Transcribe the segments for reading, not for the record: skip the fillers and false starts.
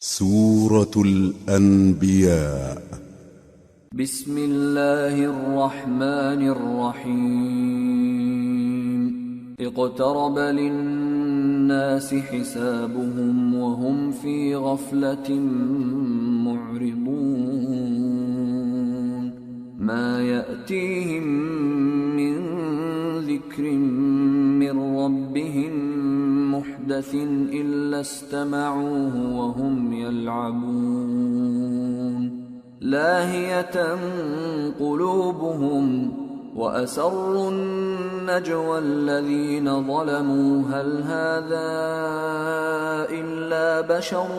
سورة الأنبياء. بسم الله الرحمن الرحيم. اقترب للناس حسابهم وهم في غفلة معرضون. ما يأتيهم من ذكر من ربهم محدث إلا استمعوه وهم يلعبون. لاهية قلوبهم وأسروا النجوى الذين ظلموا هل هذا إلا بشر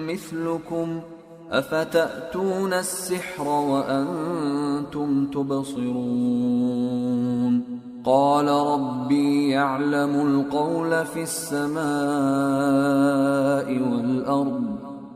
مثلكم أفتأتون السحر وأنتم تبصرون. قال ربي يعلم القول في السماء والأرض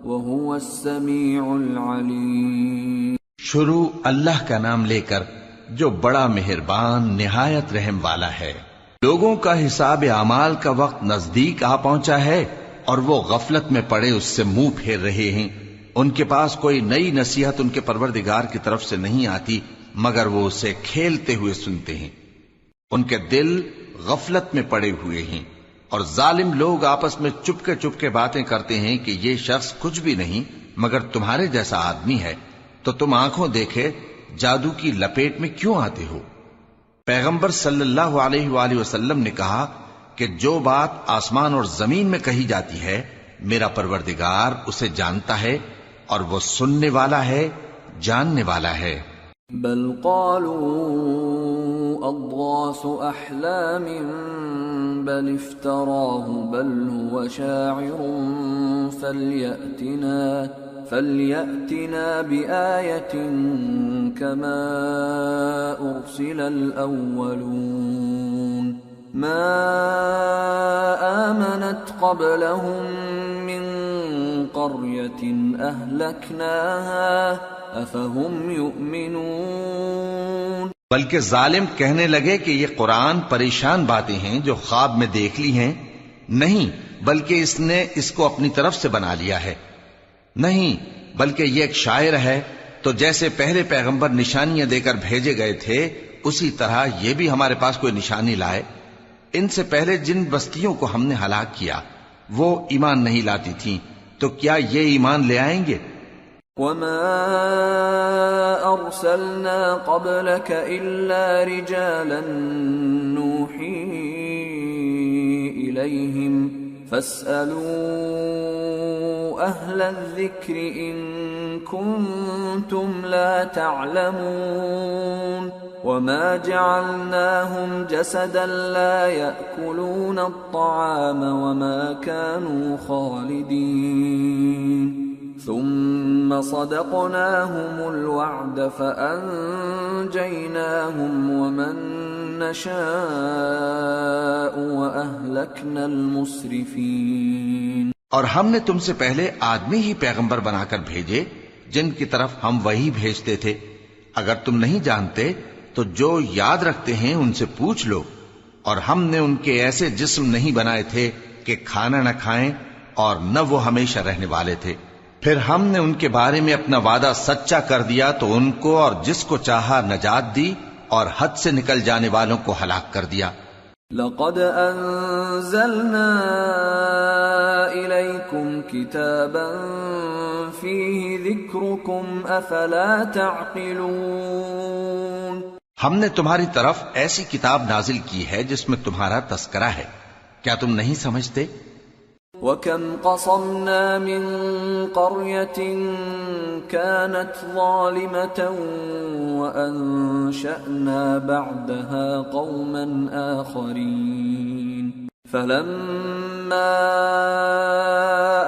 وهو السميع العليم. شروع اللہ کا نام لے کر جو بڑا مہربان نہایت رحم والا ہے. لوگوں کا حساب اعمال کا وقت نزدیک آ پہنچا ہے اور وہ غفلت میں پڑے اس سے منہ پھیر رہے ہیں. ان کے پاس کوئی نئی نصیحت ان کے پروردگار کی طرف سے نہیں آتی مگر وہ اسے کھیلتے ہوئے سنتے ہیں. ان کے دل غفلت میں پڑے ہوئے ہیں اور ظالم لوگ آپس میں چپکے باتیں کرتے ہیں کہ یہ شخص کچھ بھی نہیں مگر تمہارے جیسا آدمی ہے تو تم آنکھوں دیکھے جادو کی لپیٹ میں کیوں آتے ہو. پیغمبر صلی اللہ علیہ وآلہ وسلم نے کہا کہ جو بات آسمان اور زمین میں کہی جاتی ہے میرا پروردگار اسے جانتا ہے اور وہ سننے والا ہے جاننے والا ہے. بل قالوا اضغاث احلام بل افتراه بل هو شاعر فليأتنا بآية كما أرسل الأولون. ما آمنت قبلهم من قرية أهلكناها أفهم يؤمنون. بلکہ ظالم کہنے لگے کہ یہ قرآن پریشان باتیں ہیں جو خواب میں دیکھ لی ہیں. نہیں بلکہ اس نے اس کو اپنی طرف سے بنا لیا ہے. نہیں بلکہ یہ ایک شاعر ہے. تو جیسے پہلے پیغمبر نشانیاں دے کر بھیجے گئے تھے اسی طرح یہ بھی ہمارے پاس کوئی نشانی لائے. ان سے پہلے جن بستیوں کو ہم نے ہلاک کیا وہ ایمان نہیں لاتی تھیں تو کیا یہ ایمان لے آئیں گے؟ وما ارسلنا قبلك الا رجالا نوحي اليهم فاسألوا اهل الذكر ان كنتم لا تعلمون. وما جعلناهم جسدا لا يأكلون الطعام وما كانوا خالدين. ثم صدقناهم الوعد فأنجيناهم ومن نشاء وأهلكنا المسرفين. اور ہم نے تم سے پہلے آدمی ہی پیغمبر بنا کر بھیجے جن کی طرف ہم وہی بھیجتے تھے. اگر تم نہیں جانتے تو جو یاد رکھتے ہیں ان سے پوچھ لو. اور ہم نے ان کے ایسے جسم نہیں بنائے تھے کہ کھانا نہ کھائیں اور نہ وہ ہمیشہ رہنے والے تھے. پھر ہم نے ان کے بارے میں اپنا وعدہ سچا کر دیا تو ان کو اور جس کو چاہا نجات دی اور حد سے نکل جانے والوں کو ہلاک کر دیا. لقد انزلنا الیکم کتابا فیہ ذکرکم افلا تعقلون. ہم نے تمہاری طرف ایسی کتاب نازل کی ہے جس میں تمہارا تذکرہ ہے. کیا تم نہیں سمجھتے؟ وَكَمْ قَصَمْنَا مِنْ قَرْيَةٍ كَانَتْ ظَالِمَةً وَأَنشَأْنَا بَعْدَهَا قَوْمًا آخَرِينَ فَلَمَّا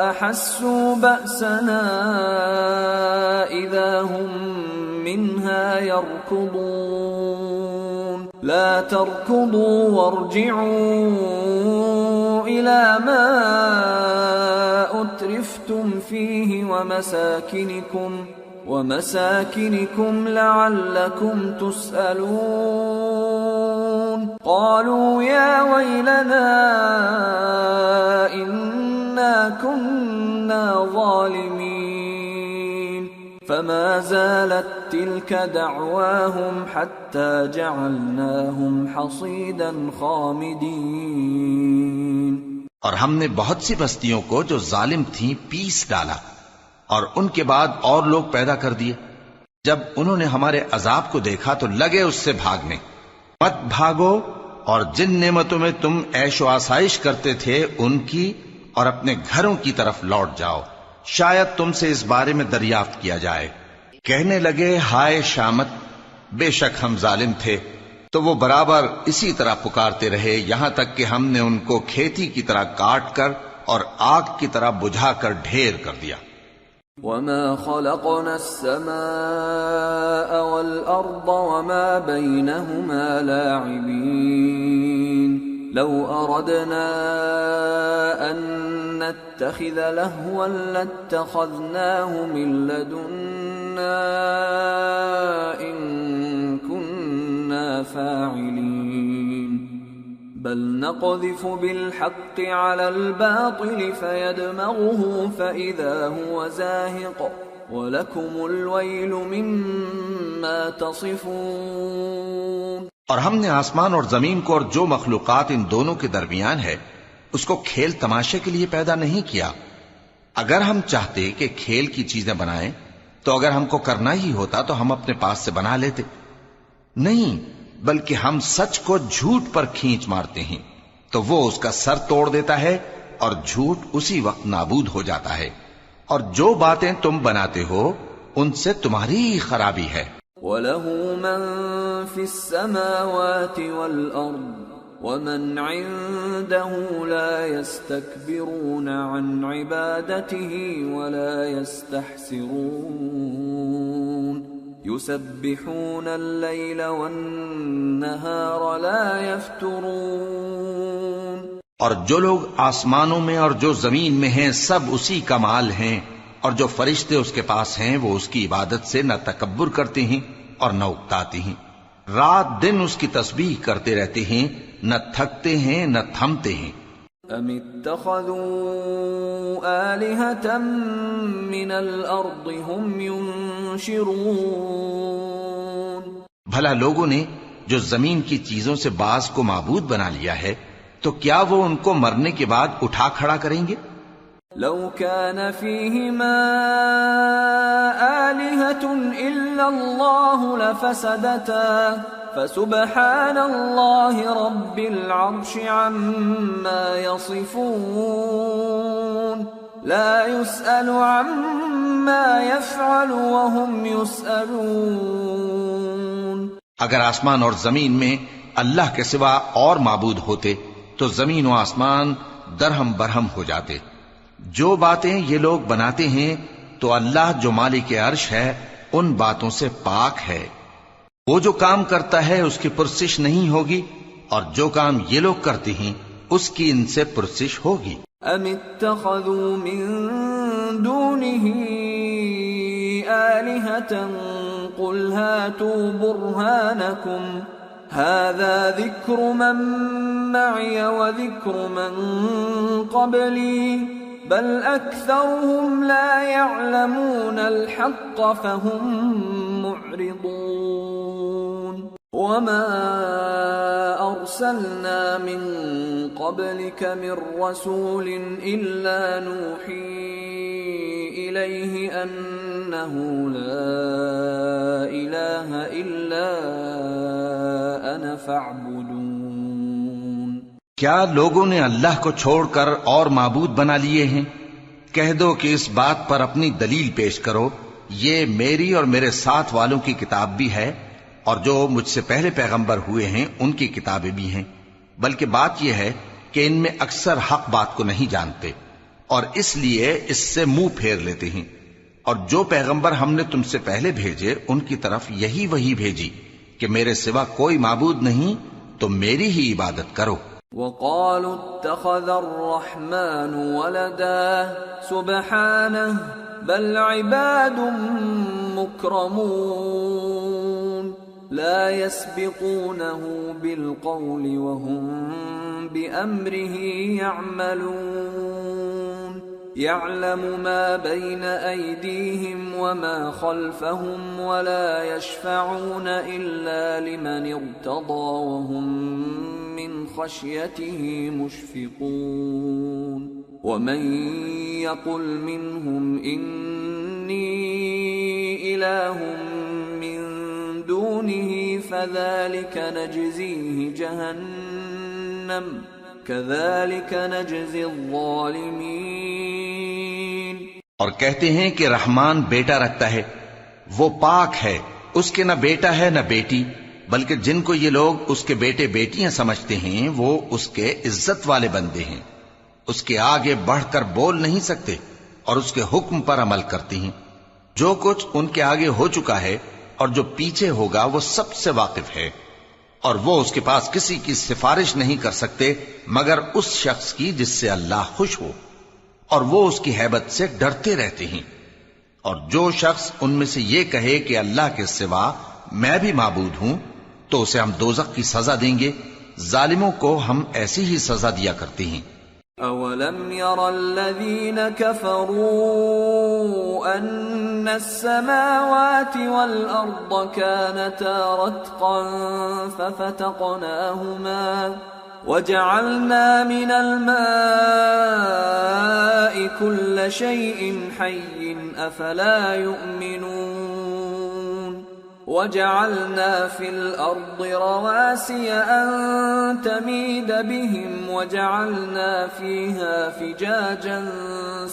أَحَسُّوا بَأْسَنَا إِذَا هُمْ مِنْهَا يَرْكُضُونَ. لَا تَرْكُضُوا وَارْجِعُوا إِلَى مَا أُتْرِفْتُمْ فِيهِ وَمَسَاكِنِكُمْ لَعَلَّكُمْ تُسْأَلُونَ. قَالُوا يَا وَيْلَنَا إِنَّا إنا كنا ظالمين فما زالت تلك دعواهم حتى جعلناهم حصيدا خامدين۔ اور ہم نے بہت سی بستیوں کو جو ظالم تھیں پیس ڈالا، اور ان کے بعد اور لوگ پیدا کر دیے۔ جب انہوں نے ہمارے عذاب کو دیکھا تو لگے اس سے بھاگنے۔ مت بھاگو، اور جن نعمتوں میں تم عیش و آسائش کرتے تھے ان کی اور اپنے گھروں کی طرف لوٹ جاؤ، شاید تم سے اس بارے میں دریافت کیا جائے۔ کہنے لگے ہائے شامت، بے شک ہم ظالم تھے، تو وہ برابر اسی طرح پکارتے رہے یہاں تک کہ ہم نے ان کو کھیتی کی طرح کاٹ کر اور آگ کی طرح بجھا کر ڈھیر کر دیا۔ وما خلقنا السماء والأرض وما بينهما لاعبين لو أردنا أن نتخذ لهوا لاتخذناه من لدنا إن كنا فاعلين بل نقذف بالحق على الباطل فيدمغه فإذا هو زاهق وَلَكُمُ الْوَيْلُ مِمَّا تَصِفُونَ۔ اور ہم نے آسمان اور زمین کو اور جو مخلوقات ان دونوں کے درمیان ہے اس کو کھیل تماشے کے لیے پیدا نہیں کیا۔ اگر ہم چاہتے کہ کھیل کی چیزیں بنائیں تو اگر ہم کو کرنا ہی ہوتا تو ہم اپنے پاس سے بنا لیتے، نہیں بلکہ ہم سچ کو جھوٹ پر کھینچ مارتے ہیں تو وہ اس کا سر توڑ دیتا ہے اور جھوٹ اسی وقت نابود ہو جاتا ہے، اور جو باتیں تم بناتے ہو ان سے تمہاری خرابی ہے۔ وَلَهُ مَن فِي السَّمَاوَاتِ وَالْأَرْضِ وَمَنْ عِندَهُ لَا يَسْتَكْبِرُونَ عَنْ عِبَادَتِهِ وَلَا يَسْتَحْسِرُونَ يُسَبِّحُونَ اللَّيْلَ وَالنَّهَارَ لَا يَفْتُرُونَ۔ اور جو لوگ آسمانوں میں اور جو زمین میں ہیں سب اسی کا مال ہیں، اور جو فرشتے اس کے پاس ہیں وہ اس کی عبادت سے نہ تکبر کرتے ہیں اور نہ اکتاتے ہیں، رات دن اس کی تسبیح کرتے رہتے ہیں، نہ تھکتے ہیں نہ تھمتے ہیں۔ ام اتخذوا آلہۃ من الارض هم ينشرون۔ بھلا لوگوں نے جو زمین کی چیزوں سے بعض کو معبود بنا لیا ہے تو کیا وہ ان کو مرنے کے بعد اٹھا کھڑا کریں گے؟ لو كان فيهما آلهة إلا الله لفسدتا فسبحان الله رب العرش عما يصفون لا يسأل عما يفعل وهم يسألون۔ اگر آسمان اور زمین میں اللہ کے سوا اور معبود ہوتے تو زمین و آسمان درہم برہم ہو جاتے۔ جو باتیں یہ لوگ بناتے ہیں تو اللہ جو مالک عرش ہے ان باتوں سے پاک ہے، وہ جو کام کرتا ہے اس کی پرسش نہیں ہوگی، اور جو کام یہ لوگ کرتے ہیں اس کی ان سے پرسش ہوگی۔ ام اتخذوا من دونه آلهة قل هاتوا برهانكم هذا ذكر من معي وذكر من قبلي بل أكثرهم لا يعلمون الحق فهم معرضون۔ وما أرسلنا من قبلك من رسول إلا نوحي إليه أنه لا إله إلا أنا فاعبدون۔ کیا لوگوں نے اللہ کو چھوڑ کر اور معبود بنا لیے ہیں؟ کہہ دو کہ اس بات پر اپنی دلیل پیش کرو، یہ میری اور میرے ساتھ والوں کی کتاب بھی ہے، اور جو مجھ سے پہلے پیغمبر ہوئے ہیں ان کی کتابیں بھی ہیں، بلکہ بات یہ ہے کہ ان میں اکثر حق بات کو نہیں جانتے اور اس لیے اس سے منہ پھیر لیتے ہیں۔ اور جو پیغمبر ہم نے تم سے پہلے بھیجے ان کی طرف یہی وحی بھیجی کہ میرے سوا کوئی معبود نہیں تو میری ہی عبادت کرو۔ وقالوا اتخذ الرحمن ولدا سبحانه بل عباد مكرمون لا يسبقونه بالقول وهم بأمره يعملون۔ يعلم ما بين أيديهم وما خلفهم ولا يشفعون إلا لمن ارتضى وهم من خشيته مشفقون ومن يقل منهم إني إله من دونه فذلك نجزيه جهنم كذلك نجزي الظالمين۔ اور کہتے ہیں کہ رحمان بیٹا رکھتا ہے، وہ پاک ہے، اس کے نہ بیٹا ہے نہ بیٹی، بلکہ جن کو یہ لوگ اس کے بیٹے بیٹیاں سمجھتے ہیں وہ اس کے عزت والے بندے ہیں، اس کے آگے بڑھ کر بول نہیں سکتے اور اس کے حکم پر عمل کرتے ہیں۔ جو کچھ ان کے آگے ہو چکا ہے اور جو پیچھے ہوگا وہ سب سے واقف ہے، اور وہ اس کے پاس کسی کی سفارش نہیں کر سکتے مگر اس شخص کی جس سے اللہ خوش ہو، اور وہ اس کی ہیبت سے ڈرتے رہتے ہیں۔ اور جو شخص ان میں سے یہ کہے کہ اللہ کے سوا میں بھی معبود ہوں تو اسے ہم دوزخ کی سزا دیں گے، ظالموں کو ہم ایسی ہی سزا دیا کرتے ہیں۔ أَوَلَمْ يَرَ الَّذِينَ كَفَرُوا أَنَّ السَّمَاوَاتِ وَالْأَرْضَ كَانَتَا رَتْقًا فَفَتَقْنَاهُمَا وَجَعَلْنَا مِنَ الْمَاءِ كُلَّ شَيْءٍ حَيٍّ أَفَلَا يُؤْمِنُونَ وَجَعَلْنَا فِي الْأَرْضِ رَوَاسِيَ أَن تَمِيدَ بِهِمْ وَجَعَلْنَا فِيهَا فِجَاجًا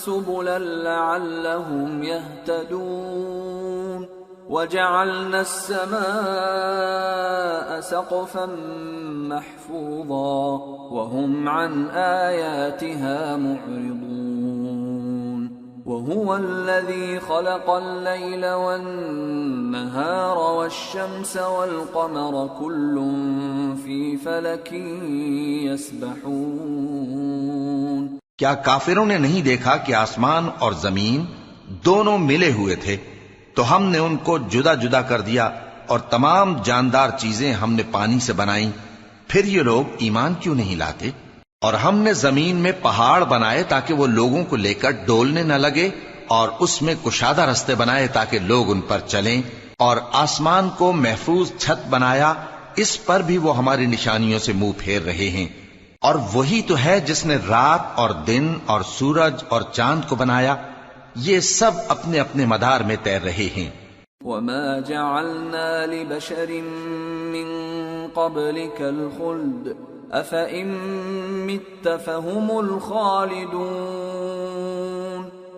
سُبُلًا لَعَلَّهُمْ يَهْتَدُونَ وَجَعَلْنَا السَّمَاءَ سَقْفًا مَحْفُوظًا وَهُمْ عَنْ آيَاتِهَا مُعْرِضُونَ وَهُوَ الَّذِي خَلَقَ اللَّيْلَ وَالنَّهَارَ وَالشَّمْسَ وَالْقَمَرَ كُلٌّ فِي فَلَكٍ يَسْبَحُونَ۔ کیا کافروں نے نہیں دیکھا کہ آسمان اور زمین دونوں ملے ہوئے تھے تو ہم نے ان کو جدا جدا کر دیا، اور تمام جاندار چیزیں ہم نے پانی سے بنائیں، پھر یہ لوگ ایمان کیوں نہیں لاتے؟ اور ہم نے زمین میں پہاڑ بنائے تاکہ وہ لوگوں کو لے کر ڈولنے نہ لگے، اور اس میں کشادہ رستے بنائے تاکہ لوگ ان پر چلیں، اور آسمان کو محفوظ چھت بنایا، اس پر بھی وہ ہماری نشانیوں سے منہ پھیر رہے ہیں۔ اور وہی تو ہے جس نے رات اور دن اور سورج اور چاند کو بنایا، یہ سب اپنے اپنے مدار میں تیر رہے ہیں۔ وَمَا جَعَلْنَا لِبَشَرٍ مِّن قَبْلِكَ الْخُلْدَ أَفَإِن مِّتَّ فَهُمُ الْخَالِدُونَ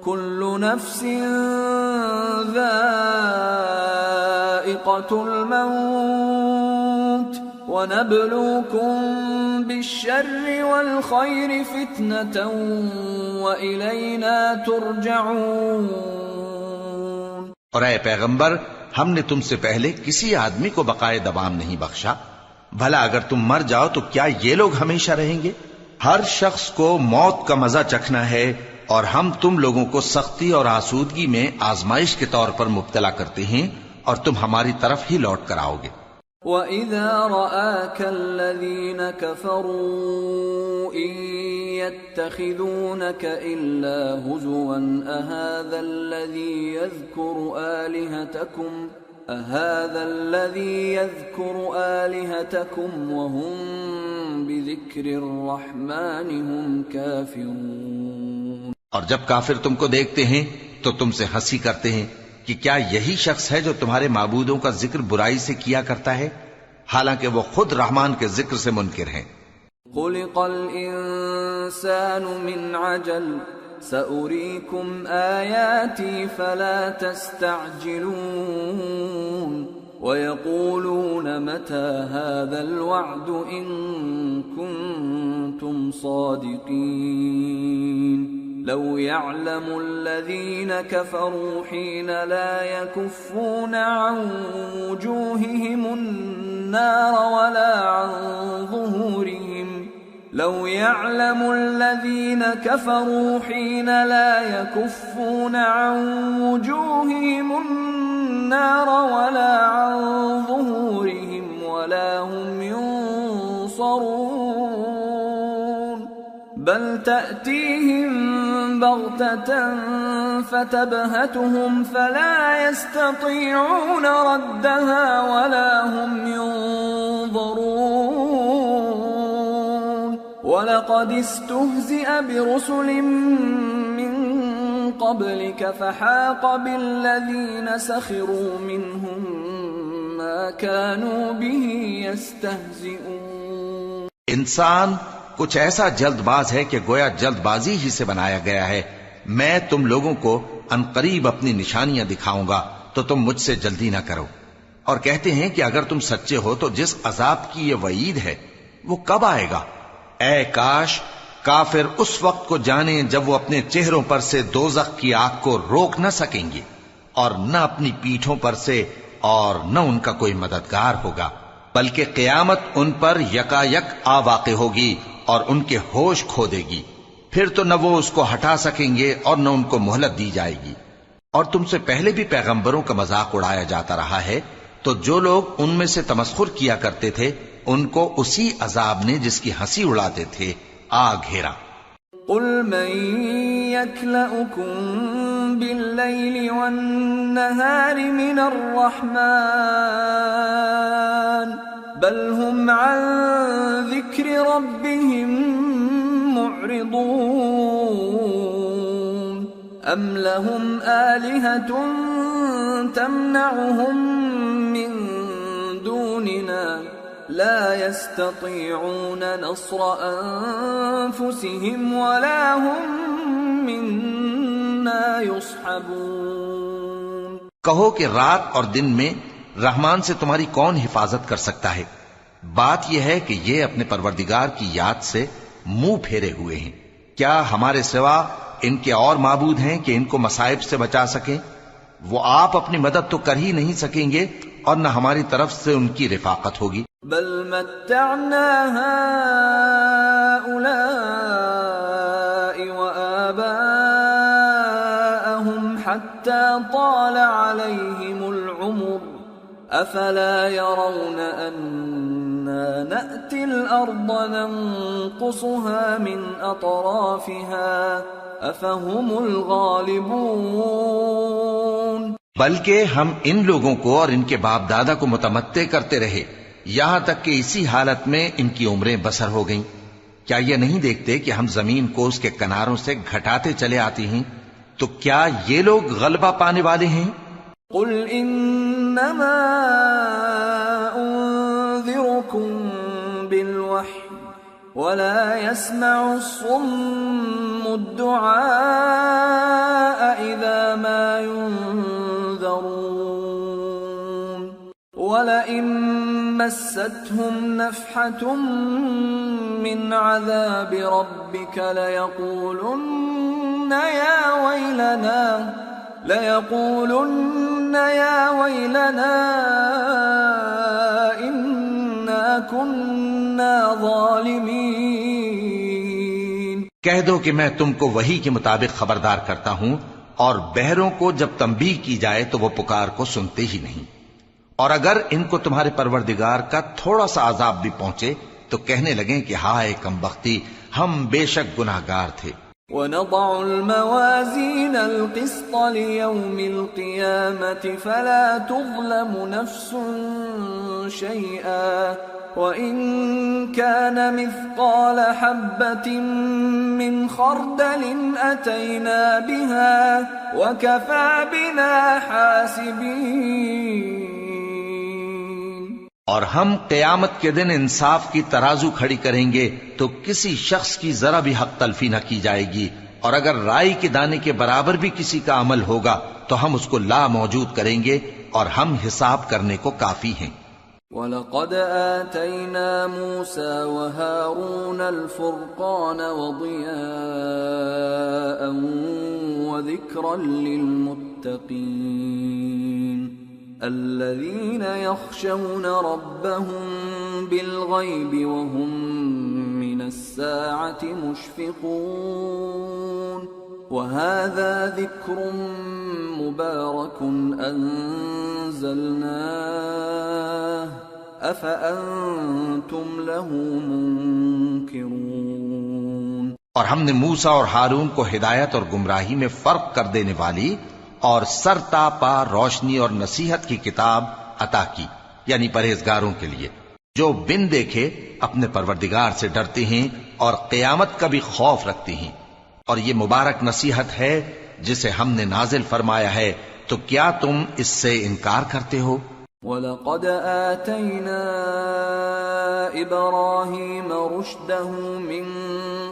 كُلُّ نَفْسٍ ذَائِقَةُ الْمَوْتِ وَنَبْلُوكُم بِالشَّرِّ وَالْخَيْرِ فِتْنَةً وَإِلَيْنَا تُرْجَعُونَ۔ اور اے پیغمبر، ہم نے تم سے پہلے کسی آدمی کو بقائے دوام نہیں بخشا، بھلا اگر تم مر جاؤ تو کیا یہ لوگ ہمیشہ رہیں گے؟ ہر شخص کو موت کا مزہ چکھنا ہے، اور ہم تم لوگوں کو سختی اور آسودگی میں آزمائش کے طور پر مبتلا کرتے ہیں، اور تم ہماری طرف ہی لوٹ کر آؤ گے۔ وَإِذَا رَآكَ الَّذِينَ كَفَرُوا إِن يَتَّخِذُونَكَ إِلَّا هُزُوًا أَهَذَا الَّذِي يَذْكُرُ آلِهَتَكُمْ وَهُمْ بِذِكْرِ الرَّحْمَنِ هُمْ كَافِرُونَ۔ اور جب کافر تم کو دیکھتے ہیں تو تم سے ہنسی کرتے ہیں کہ کیا یہی شخص ہے جو تمہارے معبودوں کا ذکر برائی سے کیا کرتا ہے، حالانکہ وہ خود رحمان کے ذکر سے منکر ہیں۔ خُلِقَ الْإِنسَانُ مِنْ عَجَلٍ سَأُرِيكُمْ آيَاتِي فَلَا تَسْتَعْجِلُونَ وَيَقُولُونَ مَتَى هَذَا الْوَعْدُ إِن كُنتُمْ صَادِقِينَ لَوْ يَعْلَمُ الَّذِينَ كَفَرُوا حِينَ لَا يَكُفُّونَ عَنْ وُجُوهِهِمُ النَّارَ وَلَا عَنْ ظُهُورِهِمْ لَوْ يَعْلَمُ الَّذِينَ كَفَرُوا حِينَ لَا يَكُفُّونَ عَنْ وُجُوهِهِمُ النَّارَ وَلَا عَنْ ظُهُورِهِمْ وَلَا هُمْ يُنصَرُونَ بَلْ تأتيهم بغتة فتبهتهم فلا يستطيعون ردها ولا هم ينظرون وَلَقَدِ اسْتُهْزِئَ بِرُسُلٍ مِّن قَبْلِكَ فَحَاقَ بِالَّذِينَ سَخِرُوا مِنْهُم مَّا كَانُوا بِهِ يَسْتَهْزِئُونَ۔ انسان کچھ ایسا جلد باز ہے کہ گویا جلد بازی ہی سے بنایا گیا ہے۔ میں تم لوگوں کو عنقریب اپنی نشانیاں دکھاؤں گا تو تم مجھ سے جلدی نہ کرو، اور کہتے ہیں کہ اگر تم سچے ہو تو جس عذاب کی یہ وعید ہے وہ کب آئے گا؟ اے کاش کافر اس وقت کو جانیں جب وہ اپنے چہروں پر سے دوزخ کی آگ کو روک نہ سکیں گے، اور نہ اپنی پیٹھوں پر سے، اور نہ ان کا کوئی مددگار ہوگا، بلکہ قیامت ان پر یکا یک آ واقع ہوگی اور ان کے ہوش کھو دے گی، پھر تو نہ وہ اس کو ہٹا سکیں گے اور نہ ان کو مہلت دی جائے گی۔ اور تم سے پہلے بھی پیغمبروں کا مذاق اڑایا جاتا رہا ہے، تو جو لوگ ان میں سے تمسخر کیا کرتے تھے ان کو اسی عذاب نے جس کی ہنسی اڑاتے تھے آ گھیرا۔ قل من يكلؤكم بالليل والنهار من الرحمن بل هم عن ذكر ربهم معرضون أم لهم آلهة تمنعهم من دوننا لا يستطيعون نصر أنفسهم ولا هم منا يصحبون۔ کہو کہ رات اور دن میں رحمان سے تمہاری کون حفاظت کر سکتا ہے؟ بات یہ ہے کہ یہ اپنے پروردگار کی یاد سے منہ پھیرے ہوئے ہیں۔ کیا ہمارے سوا ان کے اور معبود ہیں کہ ان کو مصائب سے بچا سکیں؟ وہ آپ اپنی مدد تو کر ہی نہیں سکیں گے اور نہ ہماری طرف سے ان کی رفاقت ہوگی۔ بل متعنا هؤلاء وآباءهم حتى طال عليهم العمر أفلا يرون أنا نأتي الأرض ننقصها من أطرافها أفهم الغالبون۔ بلکہ ہم ان لوگوں کو اور ان کے باپ دادا کو متمتع کرتے رہے یہاں تک کہ اسی حالت میں ان کی عمریں بسر ہو گئیں۔ کیا یہ نہیں دیکھتے کہ ہم زمین کو اس کے کناروں سے گھٹاتے چلے آتے ہیں؟ تو کیا یہ لوگ غلبہ پانے والے ہیں؟ قل انما انذركم بالوحی ولا يسمع الصم الدعاء اذا ما ينذرون ولئن مستهم نفحة من عذاب ربك ليقولن يا ويلنا إنا كنا ظالمين۔ کہہ دو کہ میں تم کو وحی کے مطابق خبردار کرتا ہوں، اور بہروں کو جب تنبیہ کی جائے تو وہ پکار کو سنتے ہی نہیں، اور اگر ان کو تمہارے پروردگار کا تھوڑا سا عذاب بھی پہنچے تو کہنے لگیں کہ ہائے کمبختی، ہم بے شک گناہگار تھے۔ وَنَضَعُ الْمَوَازِينَ الْقِسْطَ لِيَوْمِ الْقِيَامَةِ فَلَا تُظْلَمُ نَفْسٌ شَيْئًا وَإِن كَانَ مِثْقَالَ حَبَّةٍ مِّنْ خَرْدَلٍ أَتَيْنَا بِهَا وَكَفَى بِنَا حَاسِبِينَ۔ اور ہم قیامت کے دن انصاف کی ترازو کھڑی کریں گے تو کسی شخص کی ذرا بھی حق تلفی نہ کی جائے گی، اور اگر رائی کے دانے کے برابر بھی کسی کا عمل ہوگا تو ہم اس کو لا موجود کریں گے، اور ہم حساب کرنے کو کافی ہیں۔ وَلَقَدْ آتَيْنَا مُوسَى وَهَارُونَ الْفُرْقَانَ وَضِيَاءً وَذِكْرًا لِّلْمُتَّقِينَ الذين يخشون ربهم بالغيب وهم من الساعة مشفقون وهذا ذكر مبارك أنزلناه أفأنتم له منكرون۔ اور ہم نے موسیٰ اور ہارون کو ہدایت اور گمراہی میں فرق کر دینے والی اور سرتا پا روشنی اور نصیحت کی کتاب عطا کی، یعنی پرہیزگاروں کے لیے جو بن دیکھے اپنے پروردگار سے ڈرتے ہیں اور قیامت کا بھی خوف رکھتے ہیں۔ اور یہ مبارک نصیحت ہے جسے ہم نے نازل فرمایا ہے، تو کیا تم اس سے انکار کرتے ہو؟ وَلَقَدْ آتَيْنَا إِبْرَاهِيمَ رُشْدَهُ مِنْ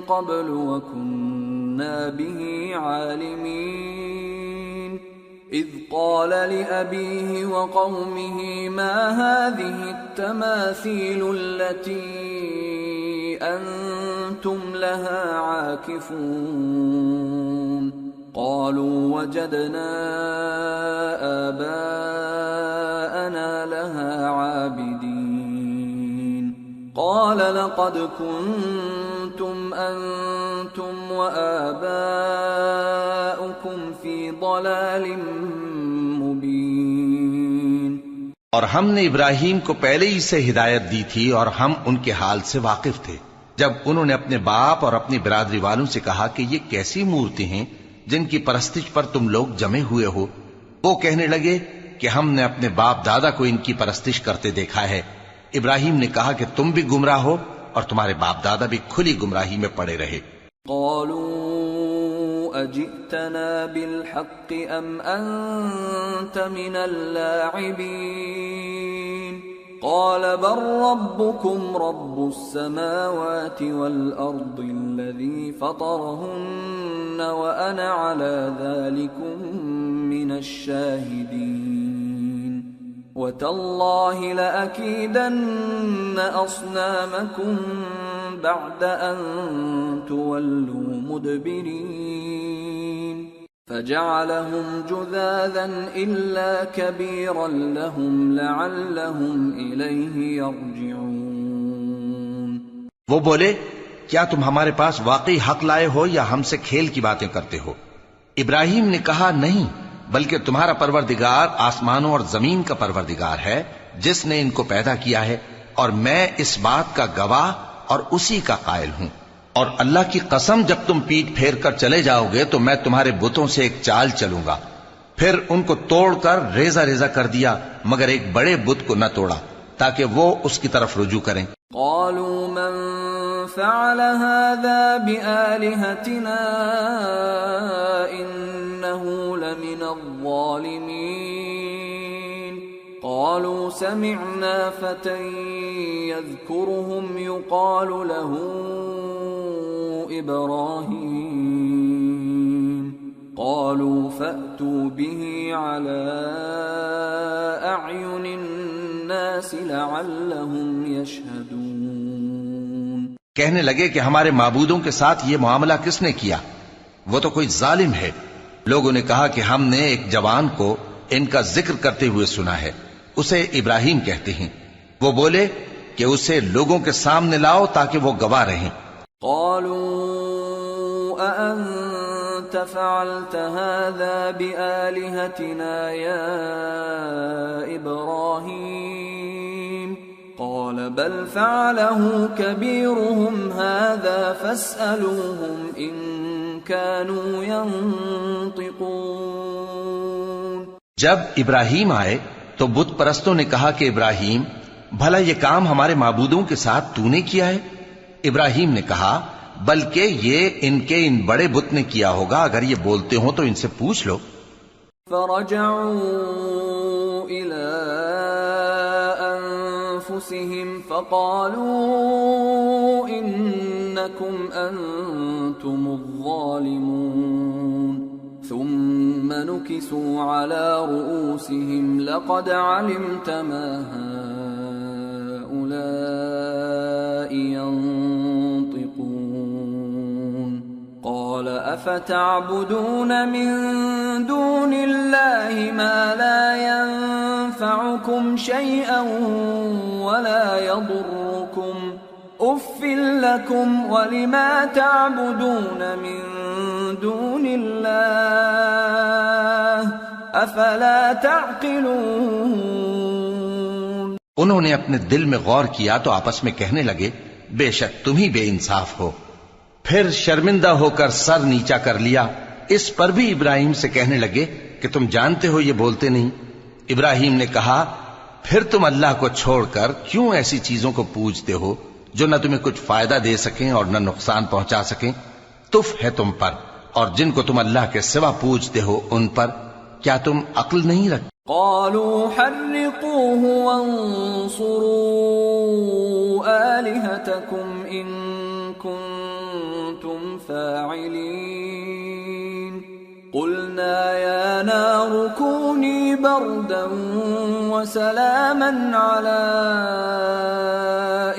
قَبْلُ وَكُنَّا بِهِ عَالِمِينَ إِذْ قَالَ لِأَبِيهِ وَقَوْمِهِ مَا هَذِهِ التَّمَاثِيلُ الَّتِي أَنْتُمْ لَهَا عَاكِفُونَ قالوا وجدنا آباءنا لها عابدين قال لقد كنتم أنتم وآباؤكم في ضلال مبين۔ اور ہم نے ابراہیم کو پہلے ہی سے ہدایت دی تھی اور ہم ان کے حال سے واقف تھے جب انہوں نے اپنے باپ اور اپنی برادری والوں سے کہا کہ یہ کیسی مورتی ہیں جن کی پرستش پر تم لوگ جمے ہوئے ہو۔ وہ کہنے لگے کہ ہم نے اپنے باپ دادا کو ان کی پرستش کرتے دیکھا ہے۔ ابراہیم نے کہا کہ تم بھی گمراہ ہو اور تمہارے باپ دادا بھی کھلی گمراہی میں پڑے رہے۔ قالوا اجئتنا بالحق ام انت من اللاعبین قال بل ربكم رب السماوات والأرض الذي فطرهن وأنا على ذلكم من الشاهدين وتالله لأكيدن أصنامكم بعد أن تولوا مدبرين فجعلهم جذاذا إلا كبيرا لهم لعلهم إليه يرجعون۔ وہ بولے کیا تم ہمارے پاس واقعی حق لائے ہو یا ہم سے کھیل کی باتیں کرتے ہو؟ ابراہیم نے کہا نہیں، بلکہ تمہارا پروردگار آسمانوں اور زمین کا پروردگار ہے جس نے ان کو پیدا کیا ہے، اور میں اس بات کا گواہ اور اسی کا قائل ہوں۔ اور اللہ کی قسم جب تم پیٹ پھیر کر چلے جاؤ گے تو میں تمہارے بتوں سے ایک چال چلوں گا۔ پھر ان کو توڑ کر ریزہ ریزہ کر دیا مگر ایک بڑے بت کو نہ توڑا تاکہ وہ اس کی طرف رجوع کریں۔ قالوا من فعل هذا بآلهتنا إنه لمن الظالمين قالوا سمعنا فتى يذكرهم يقال له إبراهيم قالوا فأتوا به على أعين الناس لعلهم يشهدون۔ کہنے لگے کہ ہمارے معبودوں کے ساتھ یہ معاملہ کس نے کیا؟ وہ تو کوئی ظالم ہے۔ لوگوں نے کہا کہ ہم نے ایک جوان کو ان کا ذکر کرتے ہوئے سنا ہے، اسے ابراہیم کہتے ہیں۔ وہ بولے کہ اسے لوگوں کے سامنے لاؤ تاکہ وہ گواہ رہیں۔ قالوا أأنت فعلت هذا بآلهتنا يا إبراهيم قال بل فعله كبيرهم هذا فاسألوهم إن كانوا ينطقون۔ جب ابراہیم آئے تو بت پرستوں نے کہا کہ ابراہیم بھلا یہ کام ہمارے معبودوں کے ساتھ تو نے کیا ہے؟ ابراہیم نے کہا بلکہ یہ ان کے ان بڑے بت نے کیا ہوگا، اگر یہ بولتے ہوں تو ان سے پوچھ لو۔ فرجعوا إلى أنفسهم فقالوا إنكم أنتم الظالمون ثم نكسوا على رؤوسهم لقد علمت ما هؤلاء ينطقون قال أفتعبدون من دون الله ما لا ينفعكم شيئا ولا يضركم أف لكم ولما تعبدون من دون الله أفلا تعقلون۔ انہوں نے اپنے دل میں غور کیا تو آپس میں کہنے لگے بے شک تم ہی بے انصاف ہو۔ پھر شرمندہ ہو کر سر نیچا کر لیا۔ اس پر بھی ابراہیم سے کہنے لگے کہ تم جانتے ہو یہ بولتے نہیں۔ ابراہیم نے کہا پھر تم اللہ کو چھوڑ کر کیوں ایسی چیزوں کو پوجتے ہو جو نہ تمہیں کچھ فائدہ دے سکیں اور نہ نقصان پہنچا سکیں؟ تف ہے تم پر اور جن کو تم اللہ کے سوا پوجتے ہو ان پر، کیا تم عقل نہیں رکھتے؟ قالوا حرقوه وانصروا آلهتكم إن كنتم فاعلين قلنا يا نار كوني بردا وسلاما على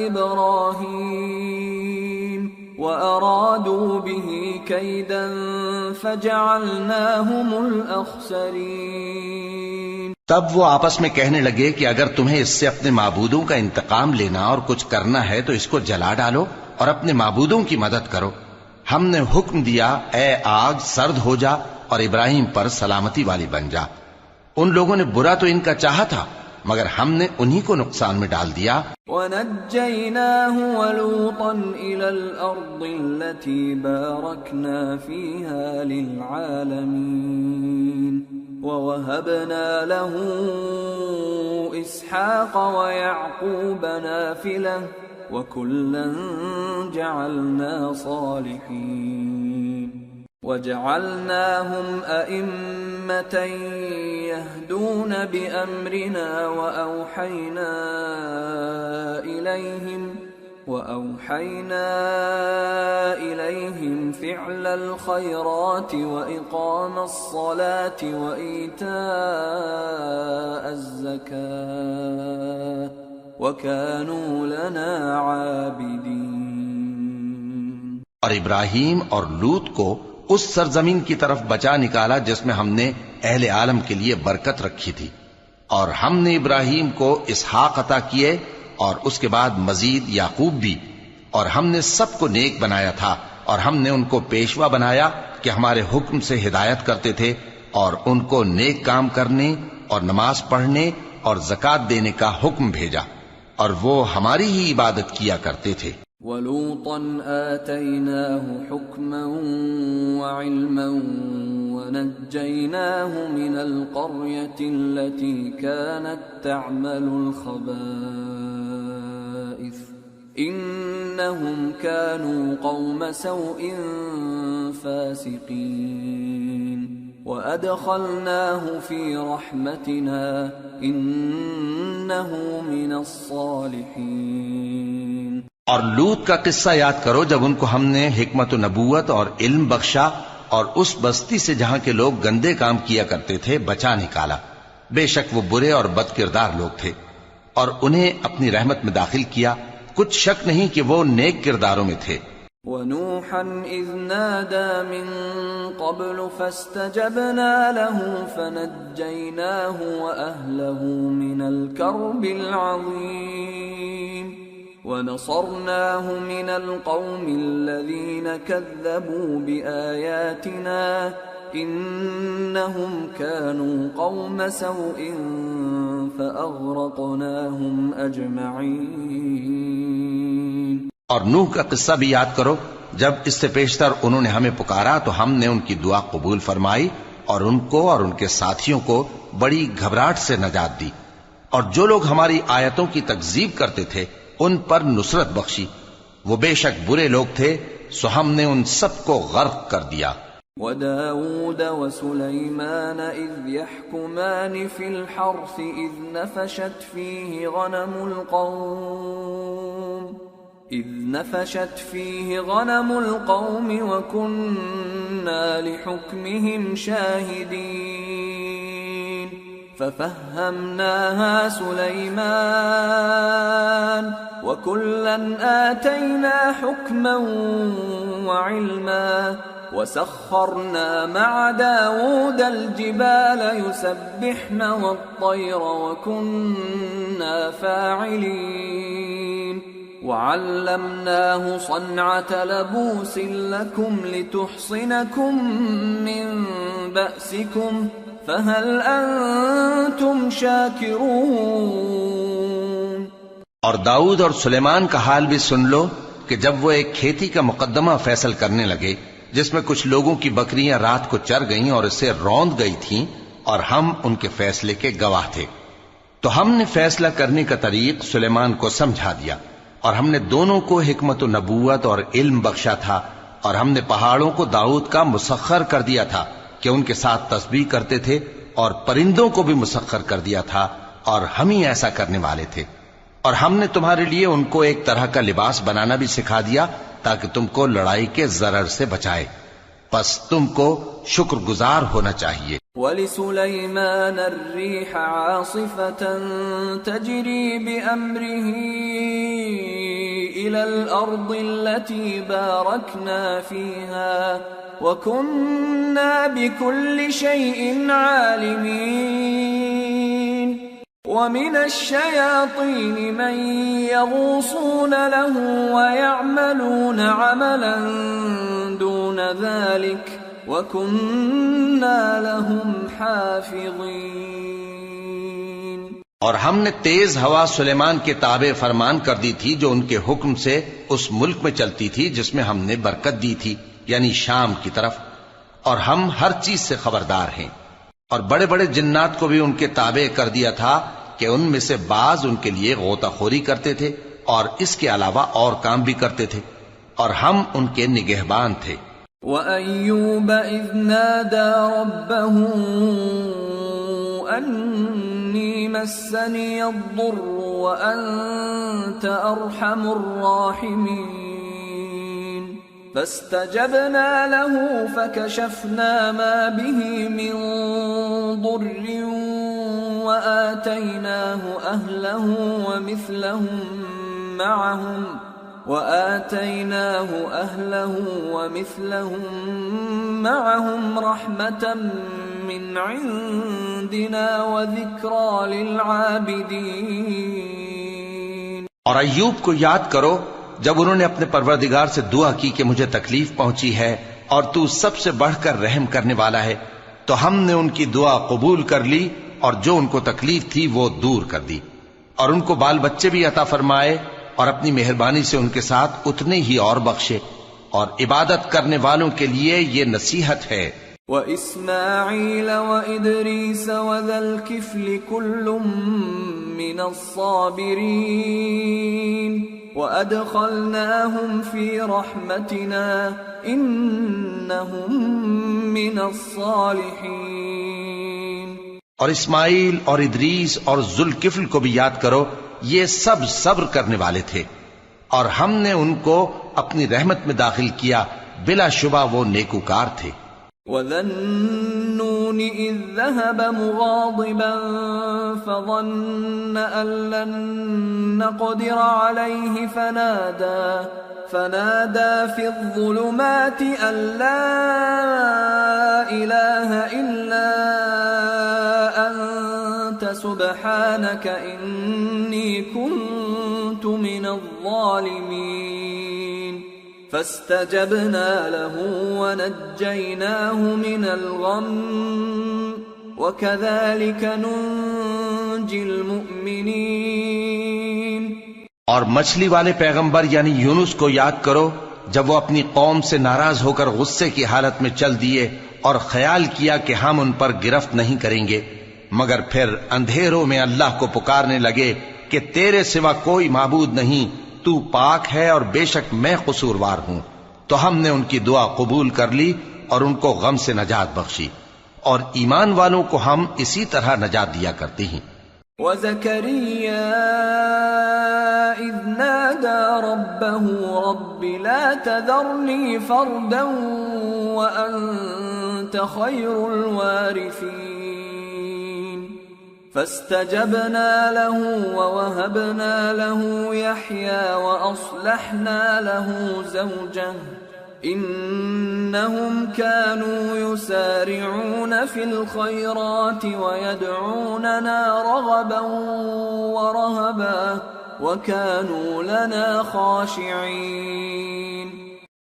إبراهيم وأرادوا به كيدا فجعلناهم الأخسرين۔ تب وہ آپس میں کہنے لگے کہ اگر تمہیں اس سے اپنے معبودوں کا انتقام لینا اور کچھ کرنا ہے تو اس کو جلا ڈالو اور اپنے معبودوں کی مدد کرو۔ ہم نے حکم دیا اے آگ سرد ہو جا اور ابراہیم پر سلامتی والی بن جا۔ ان لوگوں نے برا تو ان کا چاہا تھا مگر ہم نے انہی کو نقصان میں ڈال دیا۔ وَنَجَّيْنَاهُ وَلُوطًا إِلَى الْأَرْضِ الَّتِي بَارَكْنَا فِيهَا لِلْعَالَمِينَ وَوَهَبْنَا لَهُ إِسْحَاقَ وَيَعْقُوبَ نَافِلَةً وَكُلًّا جَعَلْنَا صَالِحِينَ وَجَعَلْنَاهُمْ أَئِمَّةً يَهْدُونَ بِأَمْرِنَا وَأَوْحَيْنَا إِلَيْهِمْ فِعْلَ الْخَيْرَاتِ وَإِقَامَ الصَّلَاةِ وَإِيتَاءَ الزَّكَاةِ وَكَانُوا لَنَا عَابِدِينَ۔ اور ابراہیم اور لوط کو اس سرزمین کی طرف بچا نکالا جس میں ہم نے اہل عالم کے لیے برکت رکھی تھی، اور ہم نے ابراہیم کو اسحاق عطا کیے اور اس کے بعد مزید یعقوب بھی، اور ہم نے سب کو نیک بنایا تھا، اور ہم نے ان کو پیشوا بنایا کہ ہمارے حکم سے ہدایت کرتے تھے، اور ان کو نیک کام کرنے اور نماز پڑھنے اور زکوٰۃ دینے کا حکم بھیجا، اور وہ ہماری ہی عبادت کیا کرتے تھے۔ وَلُوطًا آتَيْنَاهُ حُكْمًا وَعِلْمًا وَنَجَّيْنَاهُ مِنَ الْقَرْيَةِ الَّتِي كَانَتْ تَعْمَلُ الْخَبَائِثَ إِنَّهُمْ كَانُوا قَوْمَ سَوْءٍ فَاسِقِينَ وَأَدْخَلْنَاهُ فِي رَحْمَتِنَا إِنَّهُ مِنَ الصَّالِحِينَ۔ اور لوط کا قصہ یاد کرو جب ان کو ہم نے حکمت و نبوت اور علم بخشا اور اس بستی سے جہاں کے لوگ گندے کام کیا کرتے تھے بچا نکالا۔ بے شک وہ برے اور بد کردار لوگ تھے، اور انہیں اپنی رحمت میں داخل کیا، کچھ شک نہیں کہ وہ نیک کرداروں میں تھے۔ وَنُوحًا إِذْ نَادَى مِن قَبْلُ فَاسْتَجَبْنَا لَهُ فَنَجَّيْنَاهُ وَأَهْلَهُ مِنَ الْكَرْبِ الْعَظِيمِ وَنَصَرْنَاهُ مِنَ الْقَوْمِ الَّذِينَ كَذَّبُوا بِآيَاتِنَا إِنَّهُمْ كَانُوا قَوْمَ سَوْءٍ فَأَغْرَقْنَاهُمْ أَجْمَعِينَ۔ اور نوح کا قصہ بھی یاد کرو جب اس سے پیشتر انہوں نے ہمیں پکارا تو ہم نے ان کی دعا قبول فرمائی اور ان کو اور ان کے ساتھیوں کو بڑی گھبراہٹ سے نجات دی، اور جو لوگ ہماری آیتوں کی تکذیب کرتے تھے ان پر نصرت بخشی، وہ بے شک برے لوگ تھے سو ہم نے ان سب کو غرق کر دیا۔ وَدَاوُودَ وَسُلَيْمَانَ إِذْ يَحْكُمَانِ فِي الْحَرْثِ إِذْ نَفَشَتْ فِيهِ غَنَمُ الْقَوْمِ وَكُنَّا لِحُكْمِهِمْ شَاهِدِينَ فَفَهَّمْنَاهَا سُلَيْمَانَ وَكُلًّا آتَيْنَا حُكْمًا وَعِلْمًا وَسَخَّرْنَا مَعَ دَاوُودَ الْجِبَالَ يُسَبِّحْنَ وَالطَّيْرَ وَكُنَّا فَاعِلِينَ وَعَلَّمْنَاهُ صَنْعَةَ لَبُوسٍ لَكُمْ لِتُحْصِنَكُمْ مِنْ بَأْسِكُمْ فَهَلْ أَنْتُمْ شَاكِرُونَ۔ اور داؤد اور سلیمان کا حال بھی سن لو کہ جب وہ ایک کھیتی کا مقدمہ فیصل کرنے لگے جس میں کچھ لوگوں کی بکریاں رات کو چر گئیں اور اسے روند گئی تھیں اور ہم ان کے فیصلے کے گواہ تھے، تو ہم نے فیصلہ کرنے کا طریق سلیمان کو سمجھا دیا، اور ہم نے دونوں کو حکمت و نبوت اور علم بخشا تھا، اور ہم نے پہاڑوں کو داؤد کا مسخر کر دیا تھا کہ ان کے ساتھ تسبیح کرتے تھے، اور پرندوں کو بھی مسخر کر دیا تھا، اور ہم ہی ایسا کرنے والے تھے، اور ہم نے تمہارے لیے ان کو ایک طرح کا لباس بنانا بھی سکھا دیا تاکہ تم کو لڑائی کے ضرر سے بچائے، پس تم کو شکر گزار ہونا چاہیے۔ وَلِسُلَيْمَانَ الرِّيحَ عَاصِفَةً تَجْرِي بِأَمْرِهِ إِلَى الْأَرْضِ الَّتِي بَارَكْنَا فِيهَا وَكُنَّا بِكُلِّ شَيْءٍ عَالِمِينَ وَمِنَ الشَّيَاطِينِ مَن يَغُوصُونَ لَهُ وَيَعْمَلُونَ عَمَلًا دُونَ ذَلِكَ وَكُنَّا لَهُمْ حَافِظِينَ۔ اور ہم نے تیز ہوا سلیمان کے تابع فرمان کر دی تھی جو ان کے حکم سے اس ملک میں چلتی تھی جس میں ہم نے برکت دی تھی، یعنی شام کی طرف، اور ہم ہر چیز سے خبردار ہیں، اور بڑے بڑے جنات کو بھی ان کے تابع کر دیا تھا کہ ان میں سے بعض ان کے لیے غوطہ خوری کرتے تھے اور اس کے علاوہ اور کام بھی کرتے تھے، اور ہم ان کے نگہبان تھے۔ وَأَيُّوبَ إِذْ نَادَى رَبَّهُ أَنِّي مَسَّنِيَ الضُّرُّ وَأَنْتَ أَرْحَمُ الرَّاحِمِينَ فَاسْتَجَبْنَا لَهُ فَكَشَفْنَا مَا بِهِ مِنْ ضُرٍّ وَآتَيْنَاهُ أَهْلَهُ وَمِثْلَهُم مَّعَهُمْ رَحْمَةً مِّنْ عِندِنَا وَذِكْرَىٰ لِلْعَابِدِينَ۔ اور ایوب کو یاد کرو جب انہوں نے اپنے پروردگار سے دعا کی کہ مجھے تکلیف پہنچی ہے اور تو سب سے بڑھ کر رحم کرنے والا ہے، تو ہم نے ان کی دعا قبول کر لی اور جو ان کو تکلیف تھی وہ دور کر دی، اور ان کو بال بچے بھی عطا فرمائے، اور اپنی مہربانی سے ان کے ساتھ اتنے ہی اور بخشے، اور عبادت کرنے والوں کے لیے یہ نصیحت ہے۔ وَإِسْمَاعِيلَ وَإِدْرِيسَ وَذَا الْكِفْلِ كُلٌّ مِّنَ الصَّابِرِينَ وَأَدْخَلْنَاهُمْ فِي رَحْمَتِنَا إِنَّهُمْ مِنَ الصَّالِحِينَ۔ اور اسماعیل اور ادریس اور ذوالکفل کو بھی یاد کرو، یہ سب صبر کرنے والے تھے، اور ہم نے ان کو اپنی رحمت میں داخل کیا، بلا شبہ وہ نیکوکار تھے۔ وَذَا النُّونِ إِذ ذَّهَبَ مُغَاضِبًا فَظَنَّ أَن لَّن نَّقْدِرَ عَلَيْهِ فَنَادَىٰ فِي الظُّلُمَاتِ أَن لَّا إِلَٰهَ إِلَّا أَنتَ سُبْحَانَكَ إِنِّي كُنتُ مِنَ الظَّالِمِينَ فَاسْتَجَبْنَا لَهُ وَنَجَّيْنَاهُ مِنَ الْغَمِّ وَكَذَلِكَ نُنجِي الْمُؤْمِنِينَ۔ اور مچھلی والے پیغمبر یعنی یونس کو یاد کرو جب وہ اپنی قوم سے ناراض ہو کر غصے کی حالت میں چل دیے اور خیال کیا کہ ہم ان پر گرفت نہیں کریں گے، مگر پھر اندھیروں میں اللہ کو پکارنے لگے کہ تیرے سوا کوئی معبود نہیں، تو پاک ہے اور بے شک میں قصوروار ہوں، تو ہم نے ان کی دعا قبول کر لی اور ان کو غم سے نجات بخشی، اور ایمان والوں کو ہم اسی طرح نجات دیا کرتے ہیں۔ وَزَكَرِيَّا إِذْ نَادَى رَبَّهُ رَبِّ لَا تَذَرْنِي فَرْدًا وَأَنْتَ خَيْرُ الْوَارِثِينَ فَاسْتَجَبْنَا لَهُ وَوَهَبْنَا لَهُ يَحْيَىٰ وَأَصْلَحْنَا لَهُ زَوْجَهُ إِنَّهُمْ كَانُوا يُسَارِعُونَ فِي الْخَيْرَاتِ وَيَدْعُونَنَا رَغَبًا وَرَهَبًا وَكَانُوا لَنَا خَاشِعِينَ۔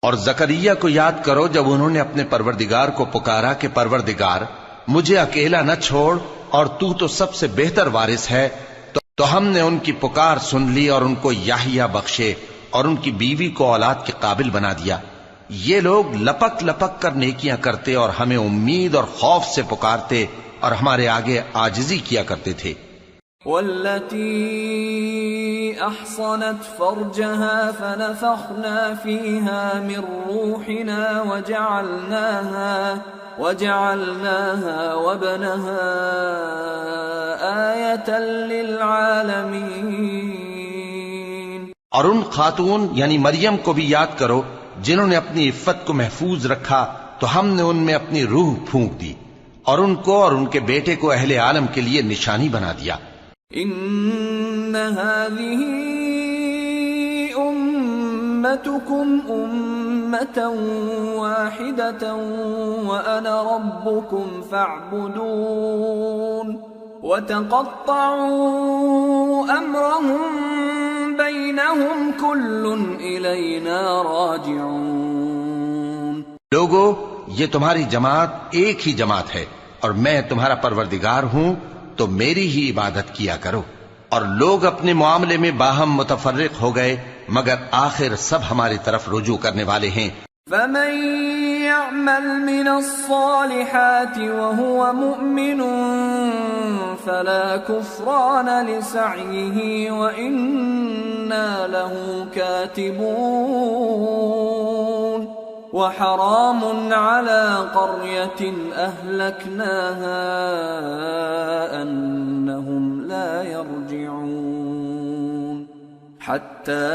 اور زکریا کو یاد کرو جب انہوں نے اپنے پروردگار کو پکارا کہ پروردگار مجھے اکیلا نہ چھوڑ اور تو سب سے بہتر وارث ہے، تو ہم نے ان کی پکار سن لی اور ان کو یحییٰ بخشے اور ان کی بیوی کو اولاد کے قابل بنا دیا. یہ لوگ لپک لپک کر نیکیاں کرتے اور ہمیں امید اور خوف سے پکارتے اور ہمارے آگے عاجزی کیا کرتے تھے. والتي أحصنت فرجها فنفخنا فيها من روحنا وجعلناها وابنها آية للعالمين. اور ان خاتون یعنی مریم کو بھی یاد کرو جنہوں نے اپنی عفت کو محفوظ رکھا تو ہم نے ان میں اپنی روح پھونک دی اور ان کو اور ان کے بیٹے کو اہل عالم کے لیے نشانی بنا دیا. ان هذه امتكم امة واحدة وانا ربكم فاعبدون وتقطعوا امرهم بينهم كل الينا راجعون. لوگو یہ تمہاری جماعت ایک ہی جماعت ہے اور میں تمہارا پروردگار ہوں تو میری ہی عبادت کیا کرو. اور لوگ اپنے معاملے میں باہم متفرق ہو گئے مگر آخر سب ہماری طرف رجوع کرنے والے ہیں. فمن يعمل من الصالحات وهو مؤمن فلا كفران لسعيه وإنا له كاتبون. وحرام على قرية أهلكناها أنهم لا يرجعون. حتى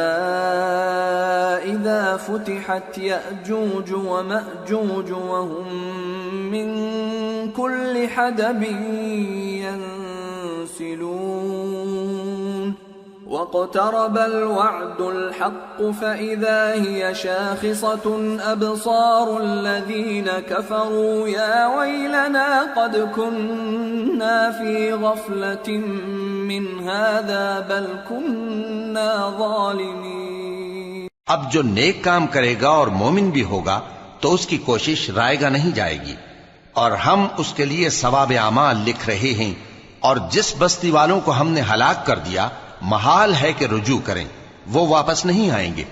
إذا فتحت يأجوج ومأجوج وهم من كل حدب ينسلون. واقترب الوعد الحق فإذا هي شاخصة أبصار الذين كفروا يا ويلنا قد كنا في غفلة من هذا بل كنا ظالمين. اب جو نیک کام کرے گا اور مومن بھی ہوگا تو اس کی کوشش رائے گا نہیں جائے گی اور ہم اس کے لیے ثواب اعمال لکھ رہے ہیں. اور جس بستی والوں کو ہم نے ہلاک کر دیا محال ہے کہ رجوع کریں، وہ واپس نہیں آئیں گے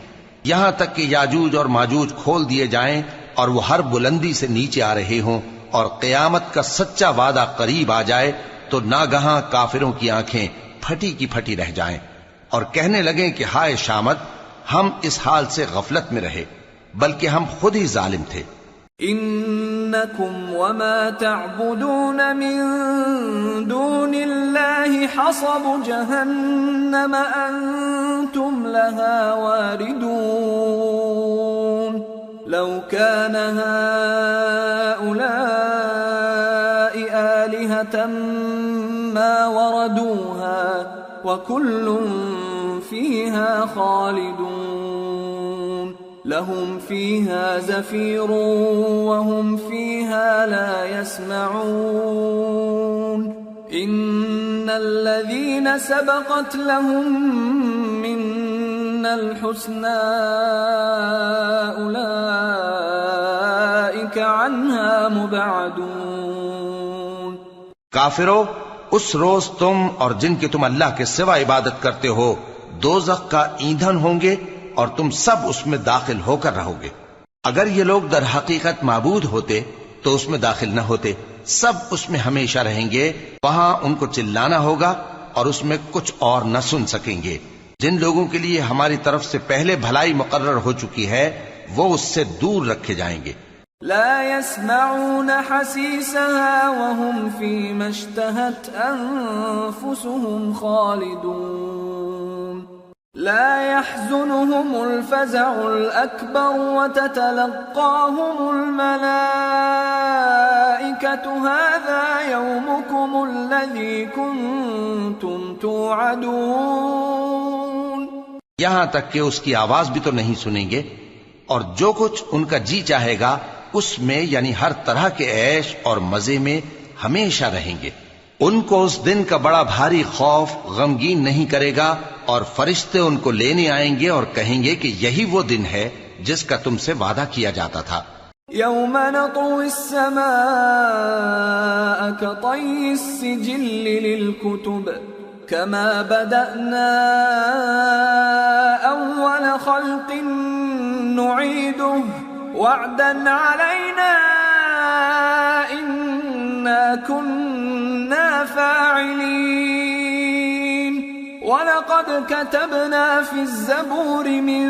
یہاں تک کہ یاجوج اور ماجوج کھول دیے جائیں اور وہ ہر بلندی سے نیچے آ رہے ہوں اور قیامت کا سچا وعدہ قریب آ جائے تو ناگہاں کافروں کی آنکھیں پھٹی کی پھٹی رہ جائیں اور کہنے لگیں کہ ہائے شامت، ہم اس حال سے غفلت میں رہے بلکہ ہم خود ہی ظالم تھے. انکم وما تعبدون من دون اللہ حصب جہنم انتم لها واردون. لو كان هؤلاء آلهة ما وردوها وكل فيها خالدون. لهم فيها زفير وهم فيها لا يسمعون. إن الذين سبقت لهم منا الحسنى أولئك عنها مبعدون. کافرو، اس روز تم اور جن کی تم اللہ کے سوا عبادت کرتے ہو دوزخ کا ایندھن ہوں گے اور تم سب اس میں داخل ہو کر رہو گے. اگر یہ لوگ در حقیقت معبود ہوتے تو اس میں داخل نہ ہوتے، سب اس میں ہمیشہ رہیں گے. وہاں ان کو چلانا ہوگا اور اس میں کچھ اور نہ سن سکیں گے. جن لوگوں کے لیے ہماری طرف سے پہلے بھلائی مقرر ہو چکی ہے وہ اس سے دور رکھے جائیں گے. لا يسمعون حسيسها وهم فيما اشتهت أنفسهم خالدون. لا يحزنهم الفزع الأكبر وتتلقاهم الملائكة هذا يومكم الذي كنتم توعدون. یہاں تک کہ اس کی آواز بھی تو نہیں سنیں گے اور جو کچھ ان کا جی چاہے گا اس میں یعنی ہر طرح کے عیش اور مزے میں ہمیشہ رہیں گے. ان کو اس دن کا بڑا بھاری خوف غمگین نہیں کرے گا اور فرشتے ان کو لینے آئیں گے اور کہیں گے کہ یہی وہ دن ہے جس کا تم سے وعدہ کیا جاتا تھا. يوم نطوي السماء كطي السجل للكتب كما بدأنا أول خلق نعيده وعدا علينا إنا كنا فاعلين وَلَقَدْ كَتَبْنَا فِي الزَّبُورِ مِنْ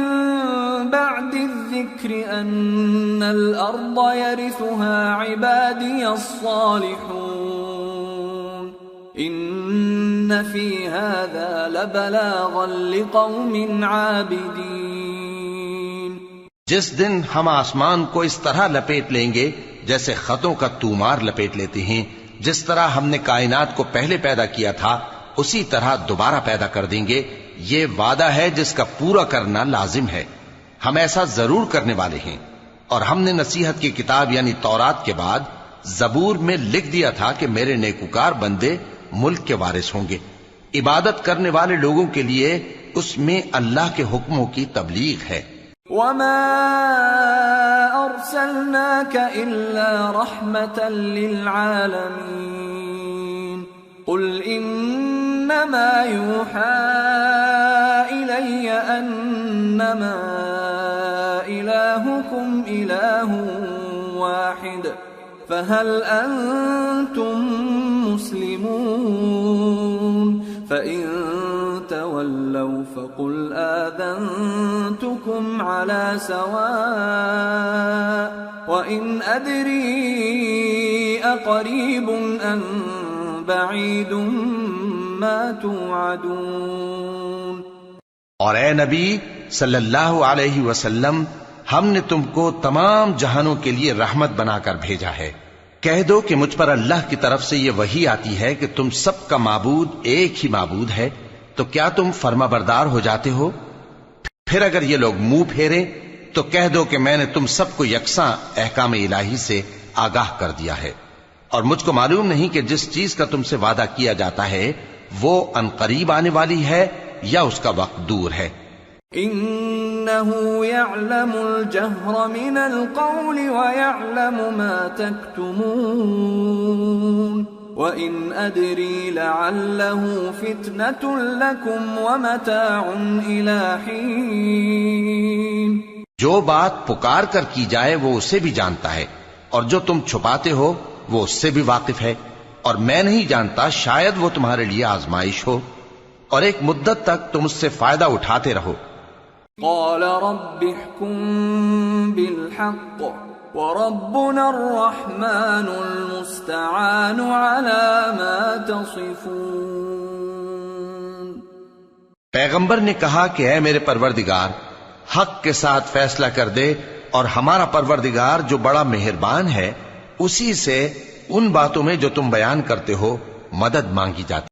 بَعْدِ الذِّكْرِ أَنَّ الْأَرْضَ يَرِثُهَا عِبَادِيَ الصَّالِحُونَ إِنَّ فِي هَذَا لَبَلَاغًا لِقَوْمٍ عَابِدِينَ۔ جس دن ہم آسمان کو اس طرح لپیٹ لیں گے جیسے خطوں کا تومار لپیٹ لیتے ہیں، جس طرح ہم نے کائنات کو پہلے پیدا کیا تھا اسی طرح دوبارہ پیدا کر دیں گے۔ یہ وعدہ ہے جس کا پورا کرنا لازم ہے، ہم ایسا ضرور کرنے والے ہیں۔ اور ہم نے نصیحت کی کتاب یعنی تورات کے بعد زبور میں لکھ دیا تھا کہ میرے نیکوکار بندے ملک کے وارث ہوں گے۔ عبادت کرنے والے لوگوں کے لیے اس میں اللہ کے حکموں کی تبلیغ ہے۔ وَمَا أَرْسَلْنَاكَ إِلَّا رَحْمَةً لِلْعَالَمِينَ قُلْ إِنَّمَا يُوحَى إِلَيَّ أَنَّمَا إِلَٰهُكُمْ إِلَٰهٌ وَاحِدٌ فَهَلْ أَنْتُمْ مُسْلِمُونَ فَإِن تَوَلَّوْا فَقُلْ آذَنْتُكُمْ عَلَى سَوَاءٍ وَإِنْ أَدْرِي أَقَرِيبٌ أَمْ بعید ما توعدون۔ اور اے نبی صلی اللہ علیہ وسلم، ہم نے تم کو تمام جہانوں کے لیے رحمت بنا کر بھیجا ہے۔ کہہ دو کہ مجھ پر اللہ کی طرف سے یہ وحی آتی ہے کہ تم سب کا معبود ایک ہی معبود ہے، تو کیا تم فرما بردار ہو جاتے ہو؟ پھر اگر یہ لوگ منہ پھیریں تو کہہ دو کہ میں نے تم سب کو یکساں احکام الہی سے آگاہ کر دیا ہے، اور مجھ کو معلوم نہیں کہ جس چیز کا تم سے وعدہ کیا جاتا ہے وہ عنقریب آنے والی ہے یا اس کا وقت دور ہے۔ انه يعلم الجهر من القول ويعلم ما تكتمون وان ادري لعله فتنة لكم ومتاع الى حين۔ جو بات پکار کر کی جائے وہ اسے بھی جانتا ہے، اور جو تم چھپاتے ہو وہ اس سے بھی واقف ہے، اور میں نہیں جانتا، شاید وہ تمہارے لیے آزمائش ہو، اور ایک مدت تک تم اس سے فائدہ اٹھاتے رہو۔ قال رب احكم بالحق وربنا الرحمن المستعان على ما تصفون۔ پیغمبر نے کہا کہ اے میرے پروردگار، حق کے ساتھ فیصلہ کر دے، اور ہمارا پروردگار جو بڑا مہربان ہے اسی سے ان باتوں میں جو تم بیان کرتے ہو مدد مانگی جاتی۔